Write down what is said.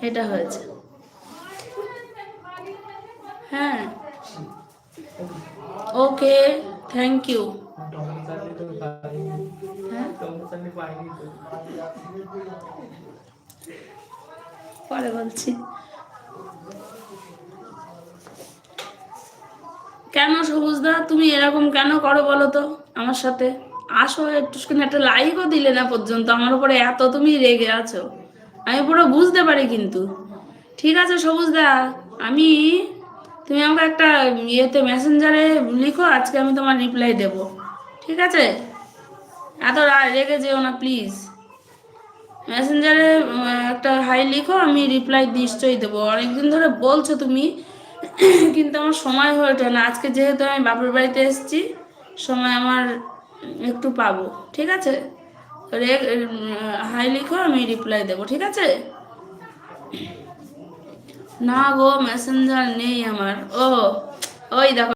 এটা হয়েছে। হ্যাঁ, ওকে, থ্যাংক ইউ। হ্যাঁ, পরে বলছি। কেন সবুজদা তুমি এরকম কেন করো বলো তো আমার সাথে? আসো একটুখানি, একটা লাইকও দিলে না পর্যন্ত, আমার উপরে এত তুমি রেগে আছো, আমি পুরো বুঝতে পারি কিন্তু। ঠিক আছে সবুজদা, আমি, তুমি আমাকে একটা ইয়েতে মেসেঞ্জারে লিখো, আজকে আমি তোমার রিপ্লাই দেব, ঠিক আছে? এত রেগে যেও না প্লিজ। মেসেঞ্জারে একটা হাই লিখো, আমি রিপ্লাই নিশ্চয়ই দেবো। অনেকদিন ধরে বলছো তুমি, কিন্তু আমার সময় হয়ে ওঠে না। আজকে যেহেতু আমি বাপের বাড়িতে এসেছি, সময় আমার একটু পাবো, ঠিক আছে? হাই লিখো, আমি রিপ্লাই দেবো, ঠিক আছে? না গো, মেসেঞ্জার নেই আমার। ও, ওই দেখো।